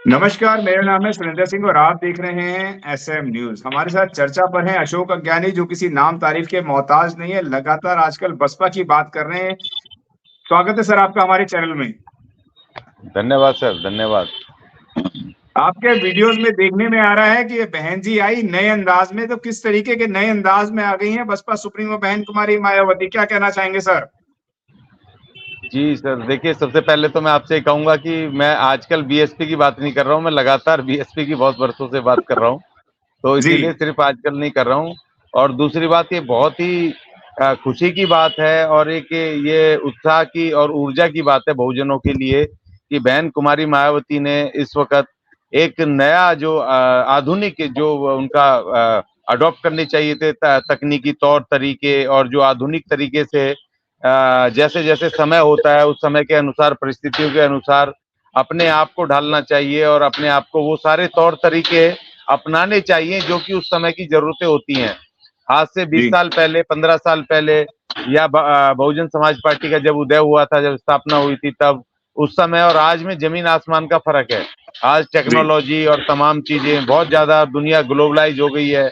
नमस्कार, मेरा नाम है सुरेंद्र सिंह और आप देख रहे हैं एसएम न्यूज। हमारे साथ चर्चा पर हैं अशोक अज्ञानी, जो किसी नाम तारीफ के मोहताज नहीं है, लगातार आजकल बसपा की बात कर रहे हैं। स्वागत है सर आपका हमारे चैनल में। धन्यवाद सर, धन्यवाद। आपके वीडियोस में देखने में आ रहा है कि ये बहन जी आई नए अंदाज में, तो किस तरीके के नए अंदाज में आ गई हैं बसपा सुप्रीमो बहन कुमारी मायावती, क्या कहना चाहेंगे सर? जी सर, देखिए सबसे पहले तो मैं आपसे कहूँगा कि मैं आजकल बीएसपी की बात नहीं कर रहा हूँ, मैं लगातार बीएसपी की बहुत वर्षों से बात कर रहा हूँ, तो जी। इसीलिए सिर्फ आजकल नहीं कर रहा हूँ। और दूसरी बात, ये बहुत ही खुशी की बात है और एक ये उत्साह की और ऊर्जा की बात है बहुजनों के लिए कि बहन कुमारी मायावती ने इस वक़्त एक नया जो आधुनिक जो उनका अडॉप्ट करने चाहिए थे तकनीकी तौर तरीके, और जो आधुनिक तरीके से जैसे जैसे समय होता है उस समय के अनुसार, परिस्थितियों के अनुसार अपने आप को ढालना चाहिए और अपने आप को वो सारे तौर तरीके अपनाने चाहिए जो कि उस समय की जरूरतें होती हैं। आज से 20 जी। साल पहले, 15 साल पहले, या बहुजन समाज पार्टी का जब उदय हुआ था, जब स्थापना हुई थी, तब उस समय और आज में जमीन आसमान का फर्क है। आज जी। टेक्नोलॉजी और तमाम चीजें बहुत ज्यादा, दुनिया ग्लोबलाइज हो गई है।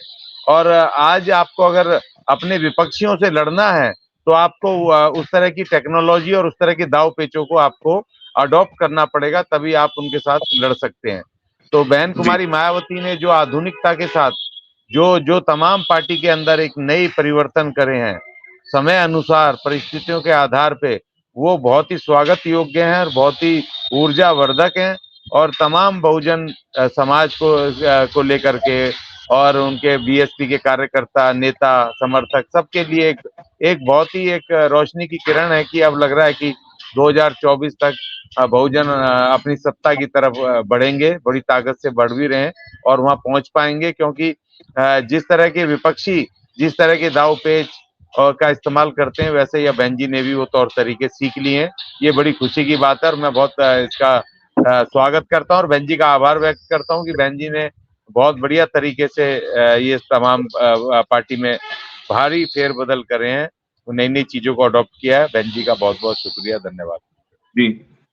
और आज आपको अगर अपने विपक्षियों से लड़ना है तो आपको उस तरह की टेक्नोलॉजी और उस तरह के दाव पेचों को आपको अडॉप्ट करना पड़ेगा, तभी आप उनके साथ लड़ सकते हैं। तो बहन जी। कुमारी मायावती ने जो आधुनिकता के साथ जो जो तमाम पार्टी के अंदर एक नई परिवर्तन करे हैं समय अनुसार, परिस्थितियों के आधार पे, वो बहुत ही स्वागत योग्य हैं और बहुत ही ऊर्जावर्धक हैं। और तमाम बहुजन समाज को लेकर के, और उनके बीएसपी के कार्यकर्ता, नेता, समर्थक, सबके लिए एक बहुत ही एक रोशनी की किरण है कि अब लग रहा है कि 2024 तक बहुजन अपनी सत्ता की तरफ बढ़ेंगे, बड़ी ताकत से बढ़ भी रहे हैं और वहां पहुंच पाएंगे, क्योंकि जिस तरह के विपक्षी जिस तरह के दाव पेच और का इस्तेमाल करते हैं, वैसे ही बहन जी ने भी वो तौर तरीके सीख लिए हैं। ये बड़ी खुशी की बात है और मैं बहुत इसका स्वागत करता हूँ और बहन जी का आभार व्यक्त करता हूँ कि बहन जी ने बहुत बढ़िया तरीके से ये तमाम पार्टी में भारी फेरबदल करे हैं, नई नई चीजों को अडॉप्ट किया है। बहन जी का बहुत बहुत शुक्रिया, धन्यवाद। जी।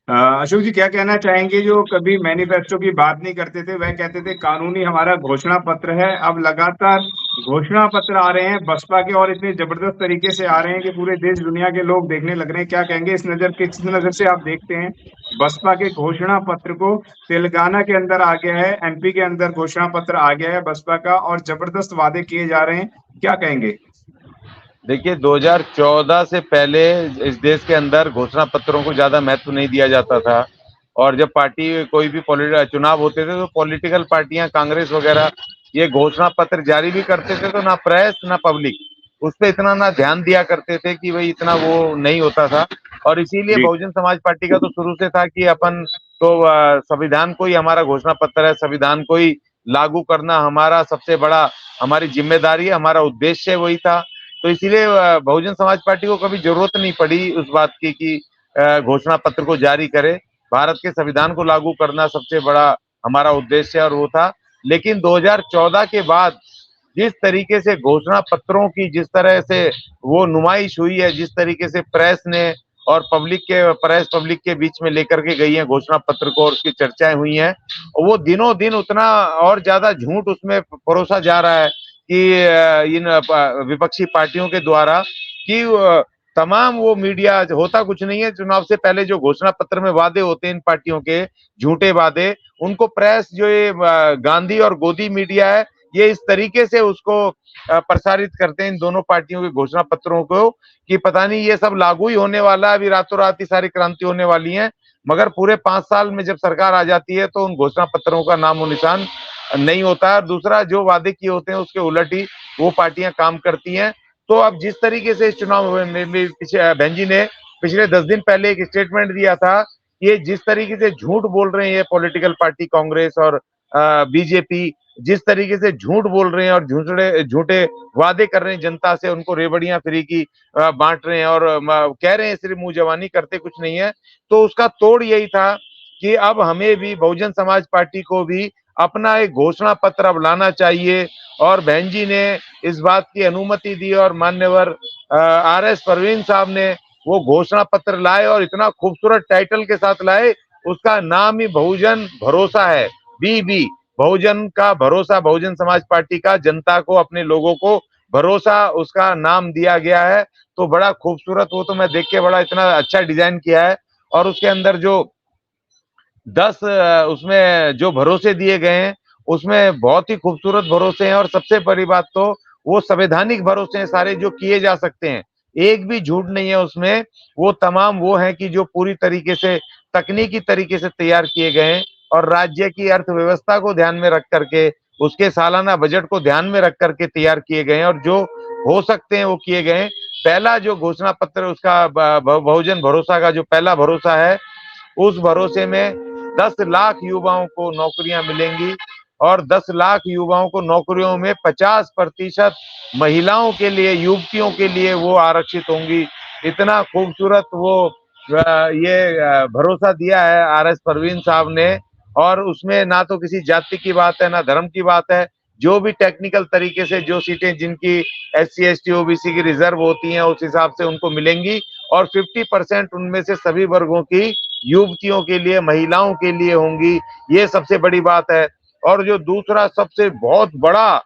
अशोक जी क्या कहना चाहेंगे, जो कभी मैनिफेस्टो की बात नहीं करते थे, वह कहते थे कानूनी हमारा घोषणा पत्र है, अब लगातार घोषणा पत्र आ रहे हैं बसपा के और इतने जबरदस्त तरीके से आ रहे हैं कि पूरे देश दुनिया के लोग देखने लग रहे हैं। क्या कहेंगे, किस नजर से आप देखते हैं बसपा के घोषणा पत्र को? तेलंगाना के अंदर आ गया है, एमपी के अंदर घोषणा पत्र आ गया है बसपा का और जबरदस्त वादे किए जा रहे हैं, क्या कहेंगे? देखिए, 2014 से पहले इस देश के अंदर घोषणा पत्रों को ज्यादा महत्व नहीं दिया जाता था। और जब पार्टी कोई भी चुनाव होते थे तो पॉलिटिकल पार्टियां, कांग्रेस वगैरह, ये घोषणा पत्र जारी भी करते थे तो ना प्रेस ना पब्लिक उस पर इतना ना ध्यान दिया करते थे कि भाई इतना वो नहीं होता था। और इसीलिए जी। बहुजन समाज पार्टी का तो शुरू से था कि अपन तो संविधान को ही हमारा घोषणा पत्र है, संविधान को ही लागू करना हमारा सबसे बड़ा, हमारी जिम्मेदारी है, हमारा उद्देश्य वही था। तो इसीलिए बहुजन समाज पार्टी को कभी जरूरत नहीं पड़ी उस बात की कि घोषणा पत्र को जारी करे। भारत के संविधान को लागू करना सबसे बड़ा हमारा उद्देश्य है और वो था। लेकिन 2014 के बाद जिस तरीके से घोषणा पत्रों की, जिस तरह से वो नुमाइश हुई है, जिस तरीके से प्रेस ने और पब्लिक के बीच में लेकर के गई है घोषणा पत्र को और उसकी चर्चाएं हुई हैं, वो दिनों दिन उतना और ज्यादा झूठ उसमें परोसा जा रहा है कि इन विपक्षी पार्टियों के द्वारा कि तमाम वो मीडिया, होता कुछ नहीं है, चुनाव से पहले जो घोषणा पत्र में वादे होते हैं इन पार्टियों के, झूठे वादे, उनको प्रेस, जो ये गांधी और गोदी मीडिया है, ये इस तरीके से उसको प्रसारित करते हैं इन दोनों पार्टियों के घोषणा पत्रों को कि पता नहीं ये सब लागू ही होने वाला है, अभी रातों रात ही सारी क्रांति होने वाली है। मगर पूरे 5 साल में जब सरकार आ जाती है तो उन घोषणा पत्रों का नामो निशान नहीं होता है। दूसरा, जो वादे किए होते हैं उसके उलट ही वो पार्टियां काम करती हैं। तो अब जिस तरीके से इस चुनाव में बहन जी ने पिछले 10 दिन पहले एक स्टेटमेंट दिया था, ये जिस तरीके से झूठ बोल रहे हैं ये पॉलिटिकल पार्टी कांग्रेस और बीजेपी, जिस तरीके से झूठ बोल रहे हैं और झूठे झूठे वादे कर रहे हैं जनता से, उनको रेवड़ियां फ्री की बांट रहे हैं और कह रहे हैं सिर्फ मुंह जवानी, करते कुछ नहीं है। तो उसका तोड़ यही था कि अब हमें भी, बहुजन समाज पार्टी को भी अपना एक घोषणा पत्र अब लाना चाहिए। और बहन जी ने इस बात की अनुमति दी और मान्यवर आर एस परवीन साहब ने वो घोषणा पत्र लाए और इतना खूबसूरत टाइटल के साथ लाए, उसका नाम ही बहुजन भरोसा है, बीबी, बहुजन का भरोसा, बहुजन समाज पार्टी का जनता को, अपने लोगों को भरोसा, उसका नाम दिया गया है। तो बड़ा खूबसूरत, वो तो मैं देख के बड़ा इतना अच्छा डिजाइन किया है। और उसके अंदर जो 10 उसमें जो भरोसे दिए गए हैं, उसमें बहुत ही खूबसूरत भरोसे हैं। और सबसे बड़ी बात तो वो संवैधानिक भरोसे हैं सारे, जो किए जा सकते हैं, एक भी झूठ नहीं है उसमें। वो तमाम वो हैं कि जो पूरी तरीके से तकनीकी तरीके से तैयार किए गए हैं, और राज्य की अर्थव्यवस्था को ध्यान में रख करके, उसके सालाना बजट को ध्यान में रख करके तैयार किए गए हैं, और जो हो सकते हैं वो किए गए हैं। पहला जो घोषणा पत्र उसका बहुजन भरोसा का जो पहला भरोसा है, उस भरोसे में 10 लाख युवाओं को नौकरियां मिलेंगी, और 10 लाख युवाओं को नौकरियों में 50% महिलाओं के लिए, युवतियों के लिए वो आरक्षित होंगी। इतना खूबसूरत वो ये भरोसा दिया है आरएस परवीन साहब ने। और उसमें ना तो किसी जाति की बात है, ना धर्म की बात है। जो भी टेक्निकल तरीके से जो सीटें जिनकी SC ST OBC की रिजर्व होती हैं, उस हिसाब से उनको मिलेंगी। और 50% उनमें से सभी वर्गों की युवतियों के लिए, महिलाओं के लिए होंगी। ये सबसे बड़ी बात है। और जो दूसरा सबसे बहुत बड़ा,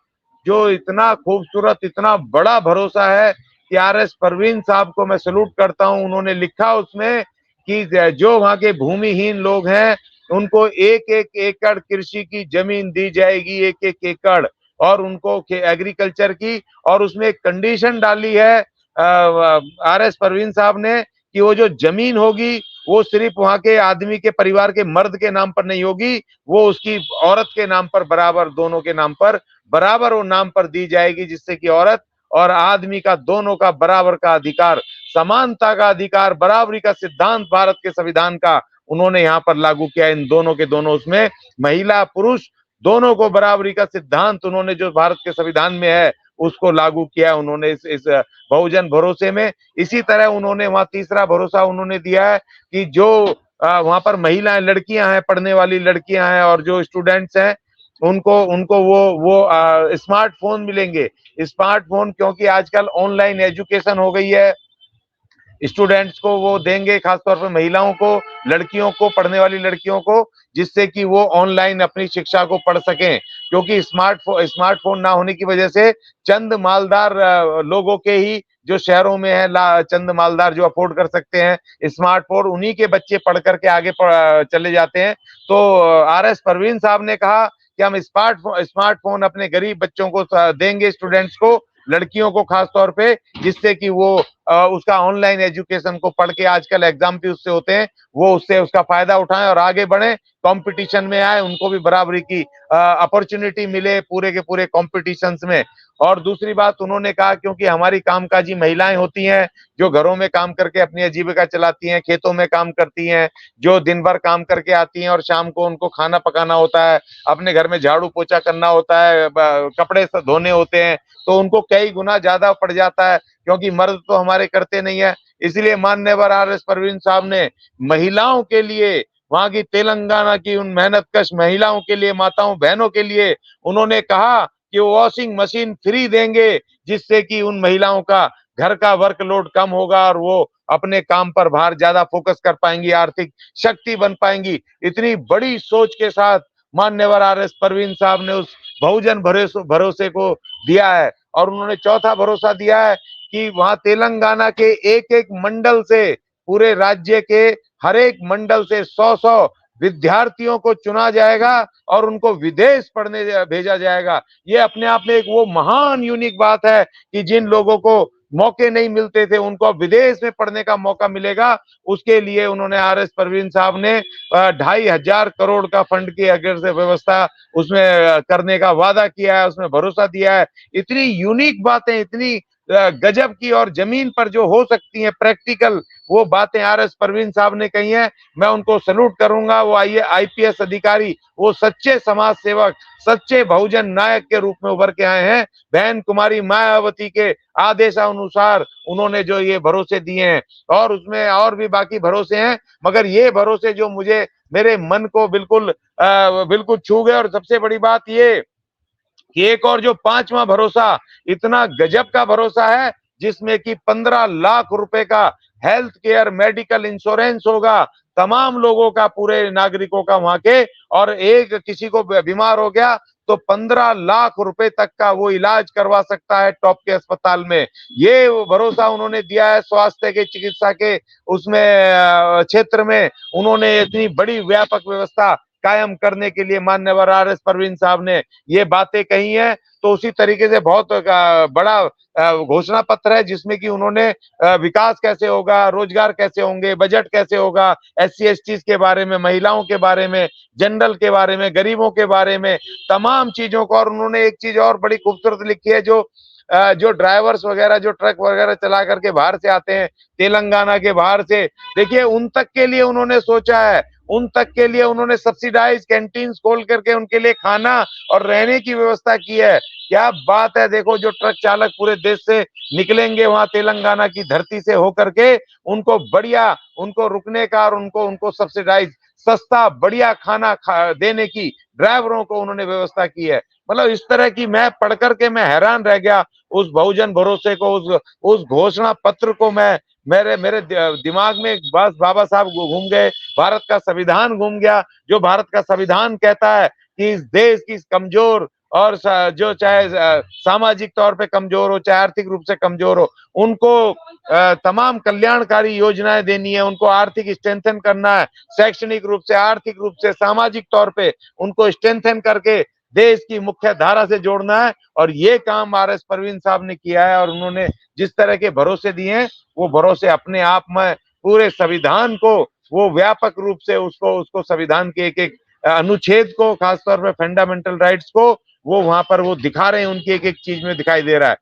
जो इतना खूबसूरत, इतना बड़ा भरोसा है कि आरएस परवीन साहब को मैं सैल्यूट करता हूं। उन्होंने लिखा उसमें कि जो वहां के भूमिहीन लोग हैं, उनको 1-1 एकड़ कृषि की जमीन दी जाएगी, 1-1 एकड़, और उनको एग्रीकल्चर की। और उसमें एक कंडीशन डाली है आरएस परवीन साहब ने, कि वो जो जमीन होगी वो सिर्फ वहां के आदमी के परिवार के मर्द के नाम पर नहीं होगी, वो उसकी औरत के नाम पर बराबर, दोनों के नाम पर बराबर वो नाम पर दी जाएगी, जिससे कि औरत और आदमी का, दोनों का बराबर का अधिकार, समानता का अधिकार, बराबरी का सिद्धांत भारत के संविधान का उन्होंने यहाँ पर लागू किया। इन दोनों के दोनों, उसमें महिला पुरुष दोनों को बराबरी का सिद्धांत उन्होंने जो भारत के संविधान में है उसको लागू किया उन्होंने इस बहुजन भरोसे में। इसी तरह उन्होंने वहां तीसरा भरोसा उन्होंने दिया है कि जो वहां पर महिलाएं, लड़कियां हैं, पढ़ने वाली लड़कियां हैं, और जो स्टूडेंट्स हैं, उनको उनको वो स्मार्टफोन मिलेंगे। स्मार्टफोन, क्योंकि आजकल ऑनलाइन एजुकेशन हो गई है, स्टूडेंट्स को वो देंगे, खासतौर पर महिलाओं को, लड़कियों को, पढ़ने वाली लड़कियों को, जिससे कि वो ऑनलाइन अपनी शिक्षा को पढ़ सकें। क्योंकि स्मार्टफोन ना होने की वजह से चंद मालदार लोगों के ही, जो शहरों में है, चंद मालदार जो अफोर्ड कर सकते हैं स्मार्टफोन, उन्हीं के बच्चे पढ़ करके आगे चले जाते हैं। तो आरएस परवीन साहब ने कहा कि हम स्मार्टफोन अपने गरीब बच्चों को देंगे, स्टूडेंट्स को, लड़कियों को खास तौर पे, जिससे कि वो उसका ऑनलाइन एजुकेशन को पढ़ के, आजकल एग्जाम भी उससे होते हैं, वो उससे उसका फायदा उठाएं और आगे बढ़े, कंपटीशन में आए, उनको भी बराबरी की अपॉर्चुनिटी मिले पूरे के पूरे कॉम्पिटिशन्स में। और दूसरी बात उन्होंने कहा, क्योंकि हमारी कामकाजी महिलाएं होती हैं, जो घरों में काम करके अपनी आजीविका चलाती हैं, खेतों में काम करती हैं, जो दिन भर काम करके आती हैं और शाम को उनको खाना पकाना होता है, अपने घर में झाड़ू पोछा करना होता है, कपड़े धोने होते हैं, तो उनको कई गुना ज्यादा पड़ जाता है, क्योंकि मर्द तो हमारे करते नहीं है। इसलिए माननीय आरएस परवीन साहब ने महिलाओं के लिए, वहां की तेलंगाना की उन मेहनतकश महिलाओं के लिए, माताओं बहनों के लिए उन्होंने कहा कि वो वॉशिंग मशीन फ्री देंगे, जिससे कि उन महिलाओं का घर का वर्कलोड कम होगा और वो अपने काम पर बाहर ज्यादा फोकस कर पाएंगी, आर्थिक शक्ति बन पाएंगी। इतनी बड़ी सोच के साथ माननीय आरएस परवीन साहब ने उस बहुजन भरोसे को दिया है। और उन्होंने चौथा भरोसा दिया है कि वहां तेलंगाना के एक एक मंडल से, पूरे राज्य के हर एक मंडल से 100-100 विद्यार्थियों को चुना जाएगा और उनको विदेश पढ़ने भेजा जाएगा। ये अपने आप में एक वो महान यूनिक बात है कि जिन लोगों को मौके नहीं मिलते थे, उनको विदेश में पढ़ने का मौका मिलेगा। उसके लिए उन्होंने आरएस परवीन साहब ने 2,500 करोड़ का फंड की अगर से व्यवस्था उसमें करने का वादा किया है, उसमें भरोसा दिया है। इतनी यूनिक बातें, इतनी गजब की, और जमीन पर जो हो सकती हैं प्रैक्टिकल वो बातें आरएस परवीन साहब ने कही हैं। मैं उनको सैल्यूट करूंगा। वो IPS अधिकारी, वो सच्चे समाज सेवक, सच्चे बहुजन नायक के रूप में उभर के आए हैं। बहन कुमारी मायावती के आदेशानुसार उन्होंने जो ये भरोसे दिए हैं, और उसमें और भी बाकी भरोसे हैं, मगर ये भरोसे जो मुझे, मेरे मन को बिल्कुल छू गए। और सबसे बड़ी बात ये कि एक और जो 5वां भरोसा, इतना गजब का भरोसा है, जिसमें कि 15 लाख रुपए का हेल्थ केयर, मेडिकल इंश्योरेंस होगा तमाम लोगों का, पूरे नागरिकों का वहां के, और एक किसी को बीमार हो गया तो 15 लाख रुपए तक का वो इलाज करवा सकता है टॉप के अस्पताल में। ये भरोसा उन्होंने दिया है स्वास्थ्य के, चिकित्सा के उसमें क्षेत्र में। उन्होंने इतनी बड़ी व्यापक व्यवस्था कायम करने के लिए मान्यवर RS परवीन साहब ने ये बातें कही हैं। तो उसी तरीके से बहुत बड़ा घोषणा पत्र है जिसमें कि उन्होंने विकास कैसे होगा, रोजगार कैसे होंगे, बजट कैसे होगा, SC ST के बारे में, महिलाओं के बारे में, जनरल के बारे में, गरीबों के बारे में, तमाम चीजों को। और उन्होंने एक चीज और बड़ी खूबसूरत लिखी है, जो ड्राइवर्स वगैरह जो ट्रक वगैरह चला करके बाहर से आते हैं, तेलंगाना के बाहर से, देखिए उन तक के लिए उन्होंने सोचा है, उन तक के लिए उन्होंने सब्सिडाइज कैंटीन खोल करके उनके लिए खाना और रहने की व्यवस्था की है। क्या बात है। देखो, जो ट्रक चालक पूरे देश से निकलेंगे वहां तेलंगाना की धरती से होकर के, उनको बढ़िया, उनको रुकने का और उनको सब्सिडाइज सस्ता बढ़िया खाना देने की ड्राइवरों को उन्होंने व्यवस्था की है। मतलब इस तरह की, मैं पढ़ करके मैं हैरान रह गया उस बहुजन भरोसे को, उस घोषणा पत्र को। मेरे दिमाग में बस बाबा साहब घूम गए, भारत का संविधान घूम गया। जो भारत का संविधान कहता है कि इस देश की कमजोर और जो चाहे सामाजिक तौर पे कमजोर हो, चाहे आर्थिक रूप से कमजोर हो, उनको तमाम कल्याणकारी योजनाएं देनी है, उनको आर्थिक स्ट्रेंथन करना है, शैक्षणिक रूप से, आर्थिक रूप से, सामाजिक तौर पे उनको स्ट्रेंथन करके देश की मुख्य धारा से जोड़ना है। और ये काम RS परवीन साहब ने किया है। और उन्होंने जिस तरह के भरोसे दिए हैं, वो भरोसे अपने आप में पूरे संविधान को, वो व्यापक रूप से उसको संविधान के एक एक अनुच्छेद को, खासतौर पे फंडामेंटल राइट्स को, वो वहां पर वो दिखा रहे हैं, उनकी एक एक चीज में दिखाई दे रहा है।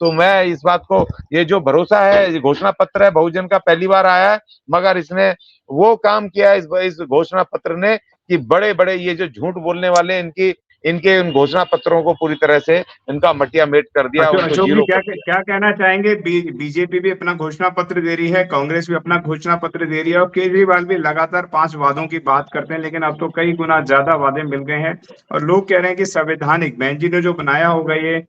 तो मैं इस बात को, ये जो भरोसा है, घोषणा पत्र है, बहुजन का पहली बार आया है, मगर इसने वो काम किया है इस घोषणा पत्र ने कि बड़े बड़े ये जो झूठ बोलने वाले, इनके उन घोषणा पत्रों को पूरी तरह से इनका मटिया मेट कर दिया, उनको अशोक जी, जीरो क्या कर दिया। क्या कहना चाहेंगे? बीजेपी भी अपना घोषणा पत्र दे रही है, कांग्रेस भी अपना घोषणा पत्र दे रही है, और केजरीवाल भी लगातार 5 वादों की बात करते हैं, लेकिन अब तो कई गुना ज्यादा वादे मिल गए हैं। और लोग कह रहे हैं कि संवैधानिक बहन जी ने जो बनाया होगा ये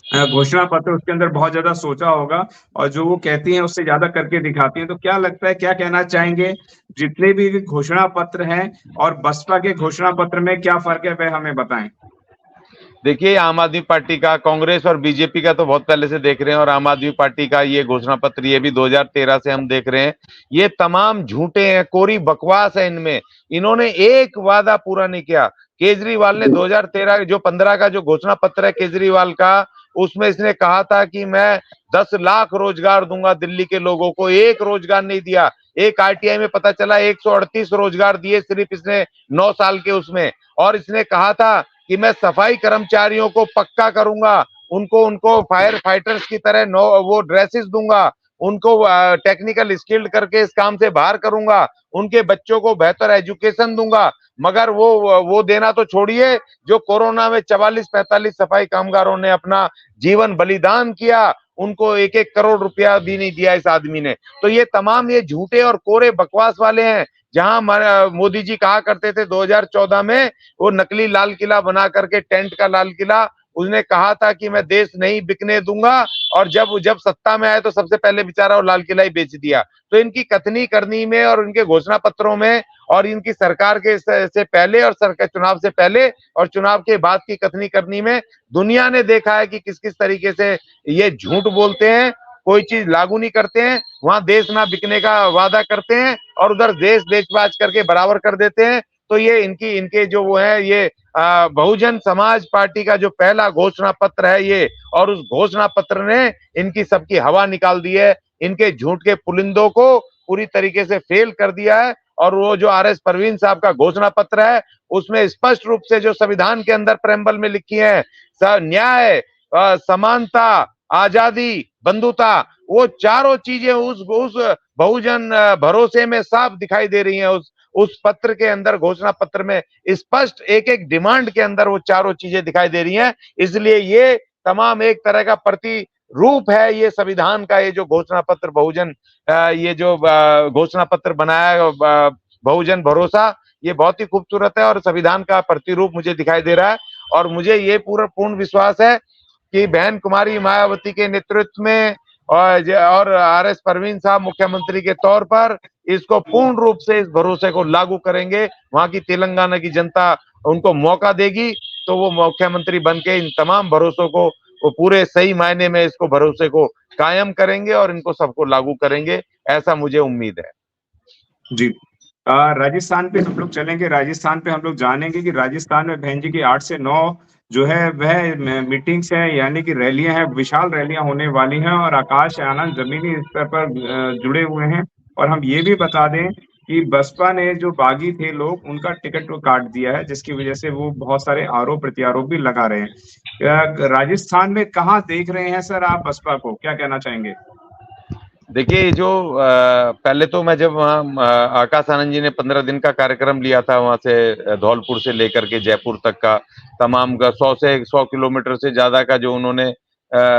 घोषणा पत्र, उसके अंदर बहुत ज्यादा सोचा होगा, और जो वो कहती हैं उससे ज्यादा करके दिखाती हैं। तो क्या लगता है, क्या कहना चाहेंगे? जितने भी घोषणा पत्र हैं और बसपा के घोषणा पत्र में क्या फर्क है, वह हमें बताएं। देखिए, आम आदमी पार्टी का, कांग्रेस और बीजेपी का तो बहुत पहले से देख रहे हैं, और आम आदमी पार्टी का ये घोषणा पत्र, ये भी 2013 से हम देख रहे हैं। ये तमाम झूठे हैं, कोरी बकवास है इनमें। इन्होंने एक वादा पूरा नहीं किया। केजरीवाल ने 2013 जो 15 का जो घोषणा पत्र है केजरीवाल का, उसमें इसने कहा था कि मैं 10 लाख रोजगार दूंगा दिल्ली के लोगों को। एक रोजगार नहीं दिया। एक RTI में पता चला 138 रोजगार दिए सिर्फ इसने 9 साल के उसमें। और इसने कहा था कि मैं सफाई कर्मचारियों को पक्का करूंगा, उनको फायर फाइटर्स की तरह वो ड्रेसेस दूंगा, उनको टेक्निकल स्किल्ड करके इस काम से बाहर करूंगा, उनके बच्चों को बेहतर एजुकेशन दूंगा। मगर वो देना तो छोड़िए, जो कोरोना में 44-45 सफाई कामगारों ने अपना जीवन बलिदान किया, उनको 1-1 करोड़ रुपया भी नहीं दिया इस आदमी ने। तो ये तमाम ये झूठे और कोरे बकवास वाले हैं। जहां मोदी जी कहा करते थे 2014 में, वो नकली लाल किला बना करके, टेंट का लाल किला, उसने कहा था कि मैं देश नहीं बिकने दूंगा, और जब सत्ता में आए तो सबसे पहले बेचारा वो लाल किला ही बेच दिया। तो इनकी कथनी करनी में और इनके घोषणा पत्रों में और इनकी सरकार के से पहले और सरकार चुनाव से पहले और चुनाव के बाद की कथनी करनी में दुनिया ने देखा है कि किस किस तरीके से ये झूठ बोलते हैं, कोई चीज लागू नहीं करते हैं, वहां देश ना बिकने का वादा करते हैं और उधर देश बेच-बाच करके बराबर कर देते हैं। तो ये इनके जो वो है, ये बहुजन समाज पार्टी का जो पहला घोषणा पत्र है ये, और उस घोषणा पत्र ने इनकी सबकी हवा निकाल दी है। इनके झूठ के पुलिंदों को पूरी तरीके से फेल कर दिया है। और वो जो RS परवीन साहब का घोषणा पत्र है, उसमें स्पष्ट रूप से जो संविधान के अंदर प्रेम्बल में लिखी है, न्याय, समानता, आजादी, बंधुता, वो चारों चीजें उस बहुजन भरोसे में साफ दिखाई दे रही हैं। उस पत्र के अंदर, घोषणा पत्र में स्पष्ट एक एक डिमांड के अंदर वो चारों चीजें दिखाई दे रही हैं। इसलिए ये तमाम एक तरह का प्रतिरूप है ये संविधान का, ये जो घोषणा पत्र बहुजन, ये जो घोषणा पत्र बनाया बहुजन भरोसा, ये बहुत ही खूबसूरत है और संविधान का प्रतिरूप मुझे दिखाई दे रहा है। और मुझे ये पूर्ण विश्वास है कि बहन कुमारी मायावती के नेतृत्व में और RS परवीन साहब मुख्यमंत्री के तौर पर इसको पूर्ण रूप से इस भरोसे को लागू करेंगे। वहां की तेलंगाना की जनता उनको मौका देगी तो वो मुख्यमंत्री बन के इन तमाम भरोसों को वो पूरे सही मायने में इसको भरोसे को कायम करेंगे और इनको सबको लागू करेंगे, ऐसा मुझे उम्मीद है। जी। राजस्थान पे हम लोग चलेंगे। राजस्थान पे हम लोग जानेंगे कि राजस्थान में बहन जी की 8 से 9 जो है वह मीटिंग्स हैं, यानी कि रैलियां हैं, विशाल रैलियां होने वाली हैं और आकाश आनंद जमीनी स्तर पर जुड़े हुए हैं। और हम ये भी बता दें कि बसपा ने जो बागी थे लोग, उनका टिकट को काट दिया है, जिसकी वजह से वो बहुत सारे आरोप प्रत्यारोप भी लगा रहे हैं। राजस्थान में कहाँ देख रहे हैं सर आप बसपा को, क्या कहना चाहेंगे? देखिए जो पहले तो मैं जब वहाँ आकाश आनंद जी ने 15 दिन का कार्यक्रम लिया था वहां से धौलपुर से लेकर के जयपुर तक का तमाम का 100 किलोमीटर से ज्यादा का जो उन्होंने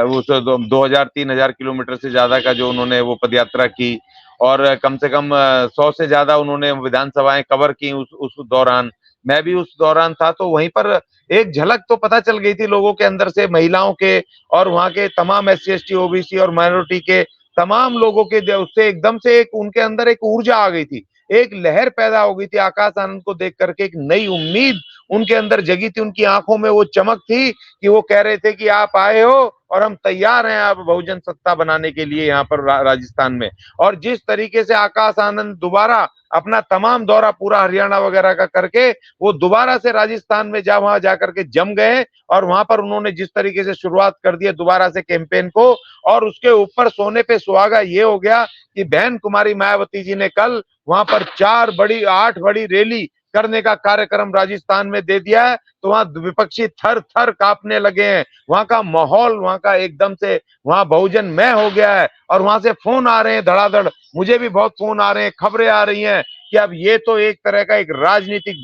वो 2000-3000 किलोमीटर से ज्यादा का जो उन्होंने वो पदयात्रा की और कम से कम 100 से ज्यादा उन्होंने विधानसभाएं कवर की उस दौरान। मैं भी उस दौरान था तो वहीं पर एक झलक तो पता चल गई थी लोगों के अंदर से, महिलाओं के और वहां के तमाम SC ST OBC और माइनॉरिटी के तमाम लोगों के उससे एकदम से एक उनके अंदर एक ऊर्जा आ गई थी, एक लहर पैदा हो गई थी। आकाश आनंद को देख करके एक नई उम्मीद उनके अंदर जगी थी, उनकी आंखों में वो चमक थी कि वो कह रहे थे कि आप आए हो और हम तैयार हैं आप बहुजन सत्ता बनाने के लिए यहाँ पर राजस्थान में। और जिस तरीके से आकाश आनंद दोबारा अपना तमाम दौरा पूरा हरियाणा वगैरह का करके वो दोबारा से राजस्थान में वहां जाकर के जम गए और वहां पर उन्होंने जिस तरीके से शुरुआत कर दी दोबारा से कैंपेन को, और उसके ऊपर सोने पे सुहागा ये हो गया कि बहन कुमारी मायावती जी ने कल वहां पर 8 बड़ी रैली करने का कार्यक्रम राजस्थान में दे दिया है। तो वहां विपक्षी थर थर कांपने लगे हैं, वहां का माहौल वहां का एकदम से वहां बहुजन मय हो गया है। और वहां से फोन आ रहे हैं धड़ाधड़, मुझे भी बहुत फोन आ रहे हैं, खबरें आ रही हैं कि अब ये तो एक तरह का एक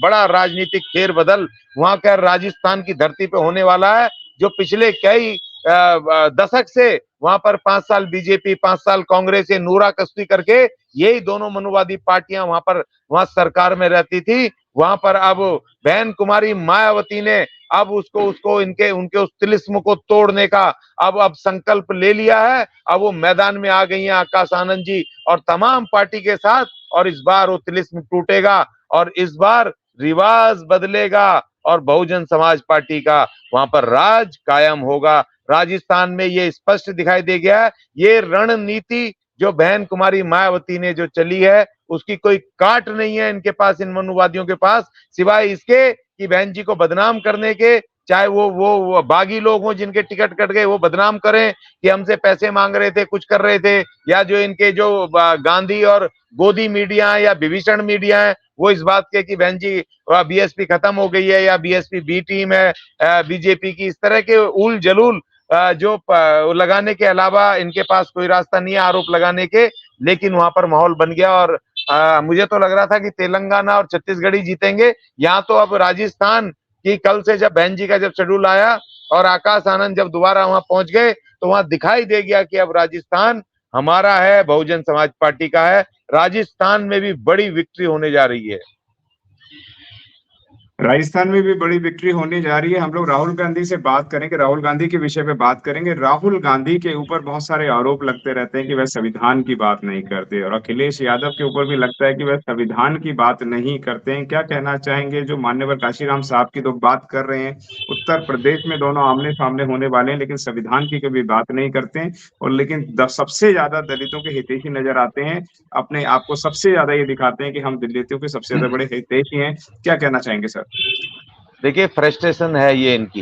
बड़ा राजनीतिक फेरबदल वहां का राजस्थान की धरती पे होने वाला है। जो पिछले कई दशक से वहां पर 5 साल बीजेपी 5 साल कांग्रेस ये नूरा कश्ती करके यही दोनों मनुवादी पार्टियां वहां सरकार में रहती थी, वहां पर अब बहन कुमारी मायावती ने अब उसको उसको इनके उनके उस तिलिस्म को तोड़ने का अब संकल्प ले लिया है। अब वो मैदान में आ गई हैं आकाश आनंद जी और तमाम पार्टी के साथ, और इस बार वो तिलिस्म टूटेगा और इस बार रिवाज बदलेगा और बहुजन समाज पार्टी का वहां पर राज कायम होगा। राजस्थान में ये स्पष्ट दिखाई दे गया है, ये रणनीति जो बहन कुमारी मायावती ने जो चली है उसकी कोई काट नहीं है इनके पास, इन मनुवादियों के पास, सिवाय इसके कि बहन जी को बदनाम करने के। चाहे वो बागी लोग हों जिनके टिकट कट गए, वो बदनाम करें कि हमसे पैसे मांग रहे थे, कुछ कर रहे थे, या जो इनके जो गांधी और गोदी मीडिया है या विभीषण मीडिया है वो इस बात के कि बहन जी BSP खत्म हो गई है या BSP B टीम है बीजेपी की, इस तरह के उल जलूल जो लगाने के अलावा इनके पास कोई रास्ता नहीं है आरोप लगाने के। लेकिन वहां पर माहौल बन गया और मुझे तो लग रहा था कि तेलंगाना और छत्तीसगढ़ ही जीतेंगे। यहाँ तो अब राजस्थान की कल से जब बहन जी का जब शेड्यूल आया और आकाश आनंद जब दोबारा वहां पहुंच गए तो वहां दिखाई दे गया कि अब राजस्थान हमारा है, बहुजन समाज पार्टी का है। राजस्थान में भी बड़ी विक्ट्री होने जा रही है। राजस्थान में भी बड़ी विक्ट्री होने जा रही है। हम लोग राहुल गांधी से बात करेंगे, राहुल गांधी के विषय पे बात करेंगे। राहुल गांधी के ऊपर बहुत सारे आरोप लगते रहते हैं कि वह संविधान की बात नहीं करते, और अखिलेश यादव के ऊपर भी लगता है कि वह संविधान की बात नहीं करते हैं। क्या कहना चाहेंगे? जो मान्यवर काशीराम साहब की तो बात कर रहे हैं, उत्तर प्रदेश में दोनों आमने सामने होने वाले हैं, लेकिन संविधान की कभी बात नहीं करते हैं। और लेकिन सबसे ज्यादा दलितों के हितैषी नजर आते हैं, अपने आप को सबसे ज्यादा ये दिखाते हैं कि हम दलितों के सबसे ज्यादा बड़े हितैषी हैं। क्या कहना चाहेंगे सर? देखिए फ्रस्ट्रेशन है ये इनकी,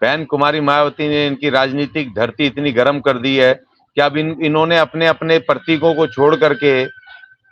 बहन कुमारी मायावती ने इनकी राजनीतिक धरती इतनी गर्म कर दी है कि अब इन्होंने अपने अपने प्रतीकों को छोड़ करके,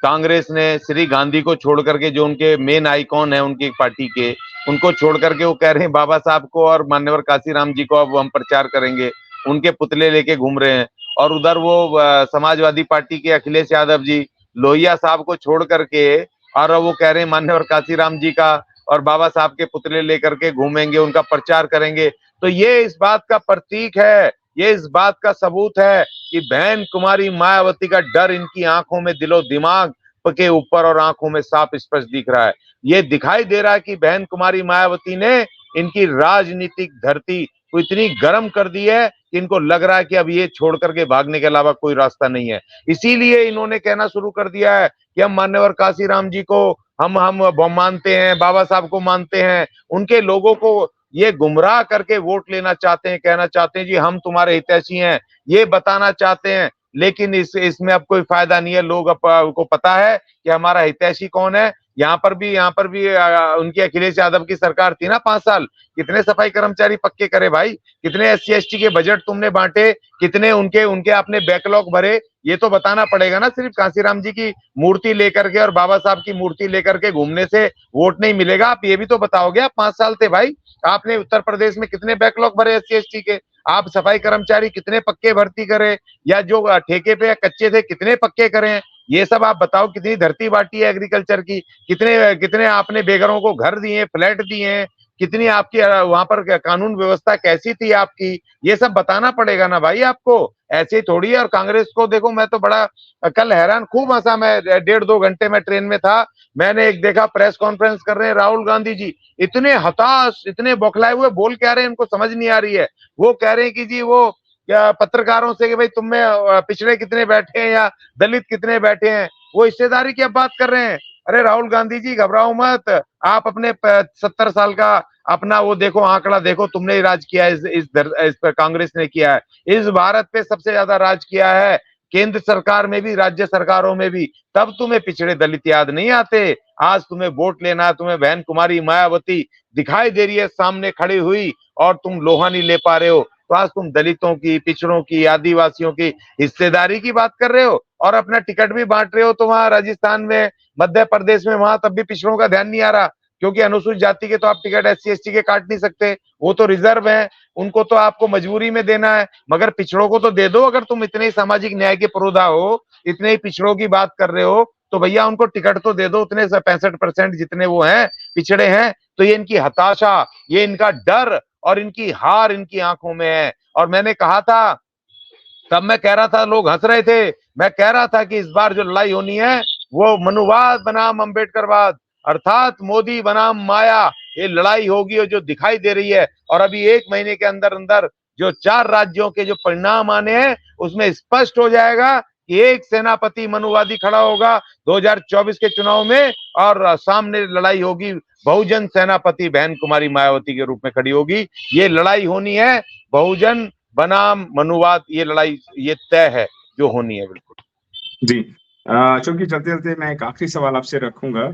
कांग्रेस ने श्री गांधी को छोड़ करके जो उनके मेन आइकॉन है उनकी पार्टी के, उनको छोड़ करके वो कह रहे हैं बाबा साहब को और मान्यवर काशीराम जी को अब हम प्रचार करेंगे, उनके पुतले लेके घूम रहे हैं। और उधर वो समाजवादी पार्टी के अखिलेश यादव जी लोहिया साहब को छोड़ करके और वो कह रहे हैं मान्यवर काशीराम जी का और बाबा साहब के पुतले लेकर के घूमेंगे, उनका प्रचार करेंगे। तो ये इस बात का प्रतीक है, ये इस बात का सबूत है कि बहन कुमारी मायावती का डर इनकी आंखों में, दिलो दिमाग के ऊपर और आंखों में साफ स्पष्ट दिख रहा है। ये दिखाई दे रहा है कि बहन कुमारी मायावती ने इनकी राजनीतिक धरती को इतनी गर्म कर दी है कि इनको लग रहा है कि अब ये छोड़ करके भागने के अलावा कोई रास्ता नहीं है। इसीलिए इन्होंने कहना शुरू कर दिया है कि हम मान्यवर काशीराम जी को हम मानते हैं, बाबा साहब को मानते हैं। उनके लोगों को ये गुमराह करके वोट लेना चाहते हैं, कहना चाहते हैं जी हम तुम्हारे हितैषी हैं, ये बताना चाहते हैं। लेकिन इसमें अब कोई फायदा नहीं है। लोग को पता है कि हमारा हितैषी कौन है। यहाँ पर भी उनकी अखिलेश यादव की सरकार थी ना 5 साल, कितने सफाई कर्मचारी पक्के करे भाई, कितने SC ST के बजट तुमने बांटे, कितने उनके आपने बैकलॉग भरे, ये तो बताना पड़ेगा ना। सिर्फ कांसीराम जी की मूर्ति लेकर के और बाबा साहब की मूर्ति लेकर के घूमने से वोट नहीं मिलेगा। आप ये भी तो बताओगे, आप 5 साल थे भाई, आपने उत्तर प्रदेश में कितने बैकलॉग भरे SC ST के, आप सफाई कर्मचारी कितने पक्के भर्ती करे, या जो ठेके पे या कच्चे थे कितने पक्के करें, ये सब आप बताओ। कितनी धरती बांटी है एग्रीकल्चर की, कितने कितने आपने बेघरों को घर दिए, फ्लैट दिए हैं, कितनी आपकी वहां पर कानून व्यवस्था कैसी थी आपकी, ये सब बताना पड़ेगा ना भाई आपको। ऐसे ही थोड़ी है। और कांग्रेस को देखो, मैं तो बड़ा कल हैरान, खूब हंसा मैं, 1.5-2 घंटे में ट्रेन में था, मैंने एक देखा प्रेस कॉन्फ्रेंस कर रहे हैं राहुल गांधी जी, इतने हताश, इतने बौखलाए हुए, बोल क्या रहे हैं इनको समझ नहीं आ रही है। वो कह रहे हैं कि जी वो क्या पत्रकारों से कि भाई तुम में पिछड़े कितने बैठे हैं या दलित कितने बैठे हैं, वो हिस्सेदारी की अब बात कर रहे हैं। अरे राहुल गांधी जी घबराओ मत, आप अपने 70 साल का अपना वो देखो, आंकड़ा देखो, तुमने राज किया है, इस पर कांग्रेस ने किया है, इस भारत पे सबसे ज्यादा राज किया है, केंद्र सरकार में भी, राज्य सरकारों में भी। तब तुम्हें पिछड़े दलित याद नहीं आते। आज तुम्हें वोट लेना, तुम्हें बहन कुमारी मायावती दिखाई दे रही है सामने खड़ी हुई, और तुम लोहा नहीं ले पा रहे हो। तो आज तुम दलितों की, पिछड़ों की, आदिवासियों की हिस्सेदारी की बात कर रहे हो, और अपना टिकट भी बांट रहे हो। तो वहां राजस्थान में, मध्य प्रदेश में, वहां तब भी पिछड़ों का ध्यान नहीं आ रहा, क्योंकि अनुसूचित जाति के तो आप टिकट SC ST के काट नहीं सकते, वो तो रिजर्व है, उनको तो आपको मजबूरी में देना है। मगर पिछड़ों को तो दे दो। अगर तुम इतने ही सामाजिक न्याय के पुरोधा हो, इतने ही पिछड़ों की बात कर रहे हो, तो भैया उनको टिकट तो दे दो, उतने 65% जितने वो हैं, पिछड़े हैं। तो ये इनकी हताशा, ये इनका डर और इनकी हार इनकी आंखों में है। और मैंने कहा था, तब मैं कह रहा था, लोग हंस रहे थे, मैं कह रहा था कि इस बार जो लड़ाई होनी है वो मनुवाद बनाम अम्बेडकरवाद, अर्थात मोदी बनाम माया, ये लड़ाई होगी, और जो दिखाई दे रही है। और अभी 1 महीने के अंदर अंदर जो 4 राज्यों के जो परिणाम आने हैं, उसमें स्पष्ट हो जाएगा कि एक सेनापति मनुवादी खड़ा होगा 2024 के चुनाव में, और सामने लड़ाई होगी बहुजन सेनापति बहन कुमारी मायावती के रूप में खड़ी होगी। ये लड़ाई होनी है, बहुजन बनाम मनुवाद, ये लड़ाई ये तय है जो होनी है। बिल्कुल जी। चूंकि चलते चलते मैं एक आखिरी सवाल आपसे रखूंगा।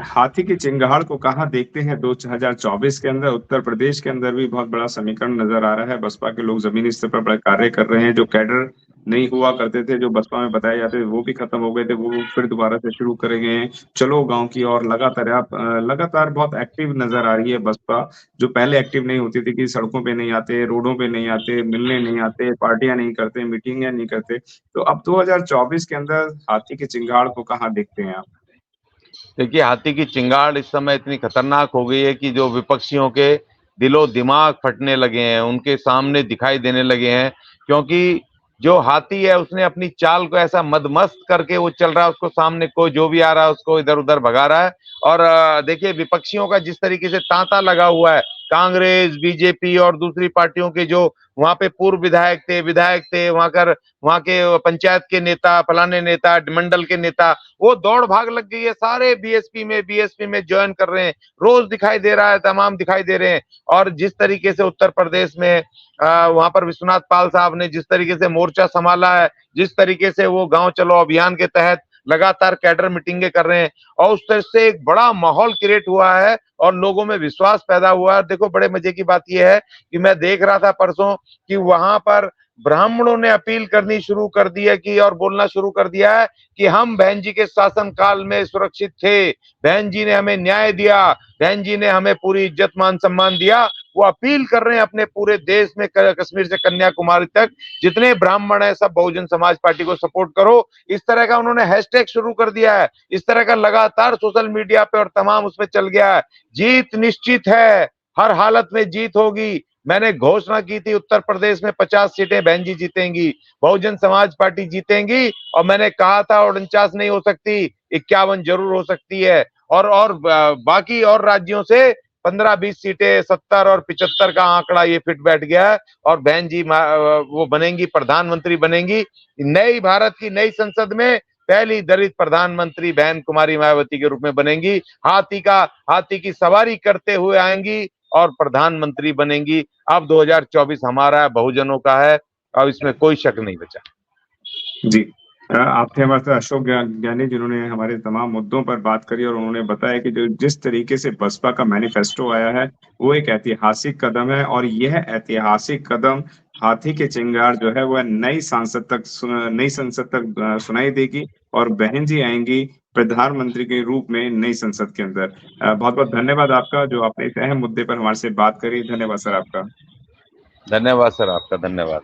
हाथी की चिंगाड़ को कहाँ देखते हैं 2024 के अंदर? उत्तर प्रदेश के अंदर भी बहुत बड़ा समीकरण नजर आ रहा है, बसपा के लोग जमीनी स्तर पर बड़े कार्य कर रहे हैं, जो कैडर नहीं हुआ करते थे, जो बसपा में बताए जाते थे, वो भी खत्म हो गए थे, वो फिर दोबारा से शुरू करेंगे। चलो गांव की और लगातार आप लगातार बहुत एक्टिव नजर आ रही है बसपा, जो पहले एक्टिव नहीं होती थी, कि सड़कों पे नहीं आते, रोडों पे नहीं आते, मिलने नहीं आते, पार्टियां नहीं करते, मीटिंगें नहीं करते। तो अब 2024 के अंदर हाथी की चिंगाड़ को कहाँ देखते हैं आप? देखिए, हाथी की चिंगाड़ इस समय इतनी खतरनाक हो गई है कि जो विपक्षियों के दिलो दिमाग फटने लगे हैं, उनके सामने दिखाई देने लगे हैं। क्योंकि जो हाथी है उसने अपनी चाल को ऐसा मदमस्त करके वो चल रहा है, उसको सामने कोई जो भी आ रहा है उसको इधर उधर भगा रहा है। और देखिए, विपक्षियों का जिस तरीके से तांता लगा हुआ है, कांग्रेस, बीजेपी और दूसरी पार्टियों के जो वहां पे पूर्व विधायक थे, वहां के पंचायत के नेता, फलाने नेता, मंडल के नेता, वो दौड़ भाग लग गई है, सारे बीएसपी में ज्वाइन कर रहे हैं। रोज दिखाई दे रहा है, तमाम दिखाई दे रहे हैं। और जिस तरीके से उत्तर प्रदेश में वहां पर विश्वनाथ पाल साहब ने जिस तरीके से मोर्चा संभाला है, जिस तरीके से वो गांव चलो अभियान के तहत लगातार कैडर मीटिंगें कर रहे हैं, और उस तरह से एक बड़ा माहौल क्रिएट हुआ है और लोगों में विश्वास पैदा हुआ है। देखो, बड़े मजे की बात यह है कि मैं देख रहा था परसों कि वहां पर ब्राह्मणों ने अपील करनी शुरू कर दी है कि, और बोलना शुरू कर दिया है कि हम बहन जी के शासन काल में सुरक्षित थे, बहन जी ने हमें न्याय दिया, बहन जी ने हमें पूरी इज्जत मान सम्मान दिया। वो अपील कर रहे हैं अपने पूरे देश में, कश्मीर से कन्याकुमारी तक जितने ब्राह्मण है सब बहुजन समाज पार्टी को सपोर्ट करो। इस तरह का उन्होंने हैशटैग शुरू कर दिया है, इस तरह का लगातार सोशल मीडिया पे और तमाम उसमें चल गया है। जीत निश्चित है, हर हालत में जीत होगी। मैंने घोषणा की थी उत्तर प्रदेश में 50 सीटें बहन जी जीतेंगी, बहुजन समाज पार्टी जीतेंगी, और मैंने कहा था 49 नहीं हो सकती, 51 जरूर हो सकती है। और बाकी और राज्यों से 15-20 सीटें 70 और 75 का आंकड़ा ये फिट बैठ गया है और बहन जी वो बनेंगी, प्रधानमंत्री बनेंगी। नई भारत की नई संसद में पहली दलित प्रधानमंत्री बहन कुमारी मायावती के रूप में बनेंगी। हाथी की सवारी करते हुए आएंगी और प्रधानमंत्री बनेंगी। अब 2024 हमारा है, बहुजनों का है, अब इसमें कोई शक नहीं बचा। जी। आप थे हमारे साथ अशोक ज्ञानी, जिन्होंने हमारे तमाम मुद्दों पर बात करी और उन्होंने बताया कि जो जिस तरीके से बसपा का मैनिफेस्टो आया है वो एक ऐतिहासिक कदम है और यह ऐतिहासिक कदम हाथी के चिंगार जो है वह नई संसद तक सुनाई देगी और बहन जी आएंगी प्रधानमंत्री के रूप में नई संसद के अंदर। बहुत बहुत धन्यवाद आपका, जो आपने इस अहम मुद्दे पर हमारे से बात करी। धन्यवाद सर आपका। धन्यवाद सर, आपका धन्यवाद।